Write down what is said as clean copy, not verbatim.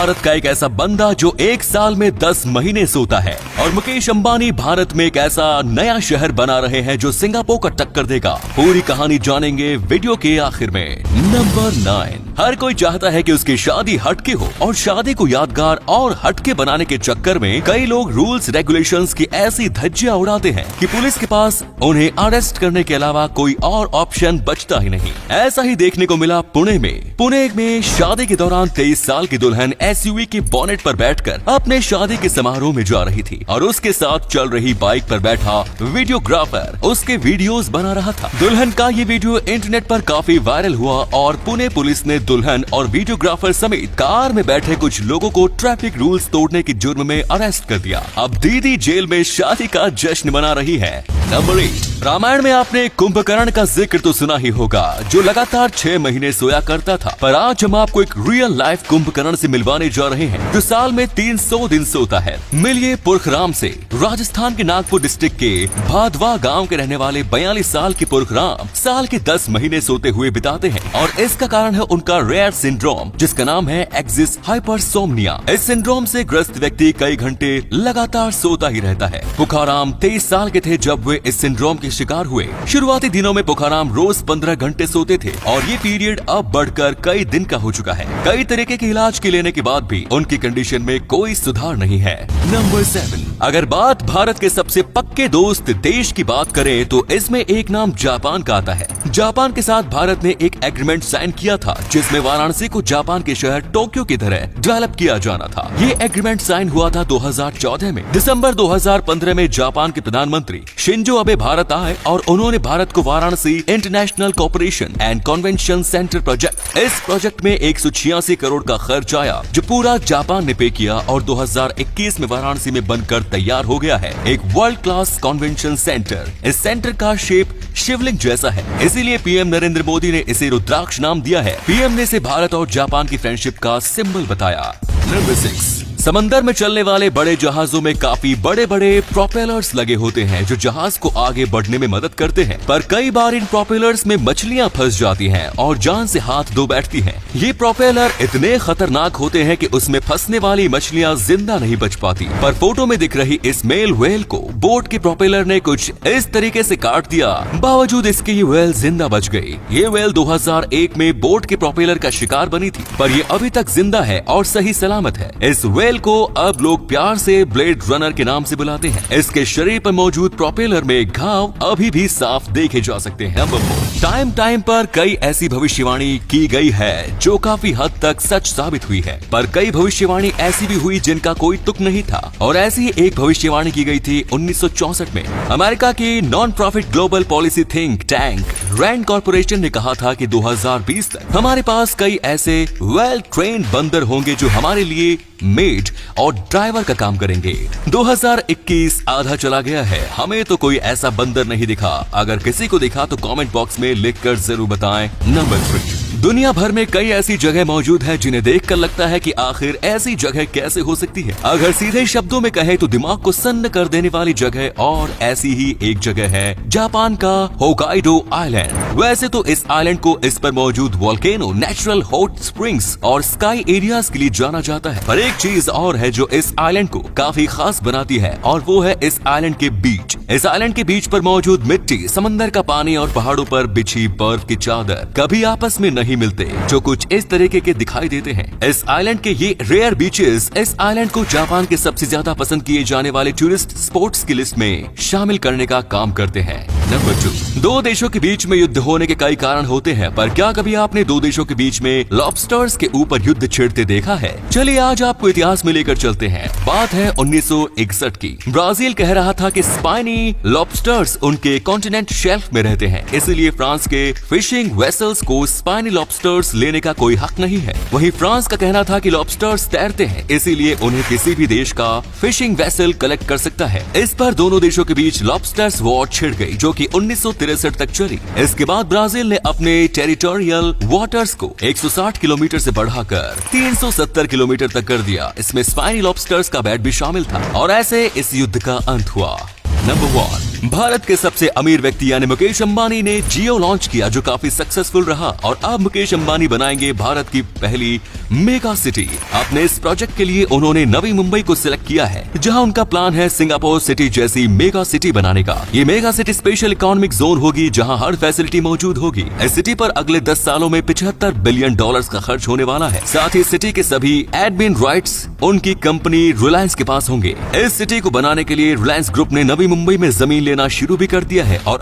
भारत का एक ऐसा बंदा जो एक साल में 10 महीने सोता है, और मुकेश अंबानी भारत में एक ऐसा नया शहर बना रहे हैं जो सिंगापुर का टक्कर देगा। पूरी कहानी जानेंगे वीडियो के आखिर में। नंबर 9। हर कोई चाहता है कि उसकी शादी हटके हो, और शादी को यादगार और हटके बनाने के चक्कर में कई लोग रूल्स रेगुलेशंस की ऐसी धज्जियां उड़ाते हैं कि पुलिस के पास उन्हें अरेस्ट करने के अलावा कोई और ऑप्शन बचता ही नहीं। ऐसा ही देखने को मिला पुणे में शादी के दौरान 23 साल की दुल्हन एसयूवी के बोनेट पर बैठकर अपने शादी के समारोह में जा रही थी, और उसके साथ चल रही बाइक पर बैठा वीडियोग्राफर उसके वीडियोस बना रहा था। दुल्हन का ये वीडियो इंटरनेट पर काफी वायरल हुआ, और पुणे पुलिस ने दुल्हन और वीडियोग्राफर समेत कार में बैठे कुछ लोगों को ट्रैफिक रूल्स तोड़ने के जुर्म में अरेस्ट कर दिया। अब दीदी जेल में शादी का जश्न मना रही है। नंबर 8। रामायण में आपने कुंभकर्ण का जिक्र तो सुना ही होगा, जो लगातार 6 महीने सोया करता था। पर आज हम आपको एक रियल लाइफ कुंभकर्ण से मिलवाने जा रहे हैं, जो साल में 300 दिन सोता है। मिलिए पुरखराम से। राजस्थान के नागपुर डिस्ट्रिक्ट के भादवा गांव के रहने वाले 42 साल के पुरखराम साल के 10 महीने सोते हुए बिताते हैं, और इसका कारण है उनका रेयर सिंड्रोम, जिसका नाम है एक्सिस हाइपरसोमनिया। इस सिंड्रोम से ग्रस्त व्यक्ति कई घंटे लगातार सोता ही रहता है। पुरखराम 23 साल के थे जब वे इस सिंड्रोम के शिकार हुए। शुरुआती दिनों में पुरखराम रोज 15 घंटे सोते थे, और ये पीरियड अब बढ़कर कई दिन का हो चुका है। कई तरीके के इलाज के लेने के बाद भी उनकी कंडीशन में कोई सुधार नहीं है। नंबर 7। अगर बात भारत के सबसे पक्के दोस्त देश की बात करें तो इसमें एक नाम जापान का आता है। जापान के साथ भारत ने एक एग्रीमेंट साइन किया था, जिसमें वाराणसी को जापान के शहर टोक्यो की तरह डेवलप किया जाना था। ये एग्रीमेंट साइन हुआ था 2014 में। दिसंबर 2015 में जापान के प्रधानमंत्री शिंजो अबे भारत आए, और उन्होंने भारत को Varanasi international cooperation and convention centre project, इस प्रोजेक्ट में 186 करोड़ का खर्च आया, जो पूरा जापान ने पे किया, और 2021 में वाराणसी में बनकर तैयार हो गया है एक वर्ल्ड क्लास कन्वेंशन सेंटर। इस सेंटर का शेप शिवलिंग जैसा है, इसीलिए पीएम नरेंद्र मोदी ने इसे रुद्राक्ष नाम दिया है। पीएम ने इसे भारत और जापान की फ्रेंडशिप का सिंबल बताया। नंबर 6। समंदर में चलने वाले बड़े जहाजों में काफी बड़े बड़े प्रोपेलर्स लगे होते हैं, जो जहाज को आगे बढ़ने में मदद करते हैं। पर कई बार इन प्रोपेलर्स में मछलियां फंस जाती हैं और जान से हाथ धो बैठती हैं। ये प्रोपेलर इतने खतरनाक होते हैं कि उसमें फंसने वाली मछलियां जिंदा नहीं बच पाती। पर फोटो में दिख रही इस मेल व्हेल को बोट के प्रोपेलर ने कुछ इस तरीके से काट दिया, बावजूद इसके ये व्हेल जिंदा बच गई। ये व्हेल 2001 में बोट के प्रोपेलर का शिकार बनी थी, पर ये अभी तक जिंदा है और सही सलामत है। इस व्हेल को अब लोग प्यार से ब्लेड रनर के नाम से बुलाते हैं। इसके शरीर पर मौजूद प्रोपेलर में घाव अभी भी साफ देखे जा सकते हैं। नंबर 4। टाइम पर कई ऐसी भविष्यवाणी की गई है जो काफी हद तक सच साबित हुई है, पर कई भविष्यवाणी ऐसी भी हुई जिनका कोई तुक नहीं था। और ऐसी ही एक भविष्यवाणी की गई थी 1964 में। अमेरिका की non profit global policy think tank Rand Corporation ने कहा था कि 2020 तक हमारे पास कई ऐसे वेल ट्रेन्ड बंदर होंगे जो हमारे लिए मेड और ड्राइवर का काम करेंगे। 2021 आधा चला गया है, हमें तो कोई ऐसा बंदर नहीं दिखा। अगर किसी को दिखा तो कमेंट बॉक्स में लिखकर जरूर बताएं। नंबर 3। दुनिया भर में कई ऐसी जगह मौजूद है जिन्हें देखकर लगता है कि आखिर ऐसी जगह कैसे हो सकती है। अगर सीधे शब्दों में कहें तो दिमाग को सन्न कर देने वाली जगह और ऐसी ही एक जगह है जापान का होकाइडो आइलैंड। वैसे तो इस आइलैंड को इस पर मौजूद वोल्केनो, नेचुरल हॉट स्प्रिंग्स और स्काई एरियाज के लिए जाना जाता है। पर एक चीज और है जो इस आइलैंड को काफी खास बनाती है, और वो है इस आइलैंड के बीच। इस आइलैंड के बीच पर मौजूद मिट्टी, समंदर का पानी और पहाड़ों पर बिछी बर्फ की चादर कभी आपस में नहीं मिलते, जो कुछ इस तरीके के दिखाई देते हैं। इस आइलैंड के ये रेयर बीचेस इस आइलैंड को जापान के सबसे ज्यादा पसंद किए जाने वाले टूरिस्ट स्पॉट्स की लिस्ट में शामिल करने का काम करते हैं। नंबर 2। दो देशों के बीच में युद्ध होने के कई कारण होते हैं, पर क्या कभी आपने दो देशों के बीच में लॉबस्टर्स के ऊपर युद्ध छिड़ते देखा है? चलिए आज आपको इतिहास में लेकर चलते हैं। बात है 1961 की। ब्राजील कह रहा था कि स्पाइनी लॉबस्टर्स उनके कॉन्टिनेंट शेल्फ में रहते हैं, इसलिए फ्रांस के फिशिंग वेसल्स को स्पाइनी लॉबस्टर्स लेने का कोई हक नहीं है। वहीं फ्रांस का कहना था कि लॉबस्टर्स तैरते हैं, इसीलिए उन्हें किसी भी देश का फिशिंग वेसल कलेक्ट कर सकता है। इस पर दोनों देशों के बीच लॉबस्टर्स वॉर छिड़ गई, जो कि 1963 तक चली। इसके बाद ब्राजील ने अपने टेरिटोरियल वाटर्स को 160 किलोमीटर से बढ़ाकर 370 किलोमीटर तक कर दिया। इसमें स्पाइनी लॉबस्टर्स का बैट भी शामिल था, और ऐसे इस युद्ध का अंत हुआ। नंबर 1। भारत के सबसे अमीर व्यक्ति यानी मुकेश अंबानी ने जियो लॉन्च किया जो काफी सक्सेसफुल रहा और अब मुकेश अंबानी बनाएंगे भारत की पहली मेगा सिटी। अपने इस प्रोजेक्ट के लिए उन्होंने नवी मुंबई को सिलेक्ट किया है, जहां उनका प्लान है सिंगापुर सिटी जैसी मेगा सिटी बनाने का। ये mega city special economic zone होगी जहां हर फैसिलिटी मौजूद होगी। इस सिटी पर अगले 10 सालों में $75 बिलियन का खर्च होने वाला है। साथ ही सिटी के सभी एडमिन राइट्स उनकी कंपनी रिलायंस के पास होंगे। इस सिटी को बनाने के लिए रिलायंस ग्रुप ने नवी मुंबई में जमीन लेना शुरू भी कर दिया है और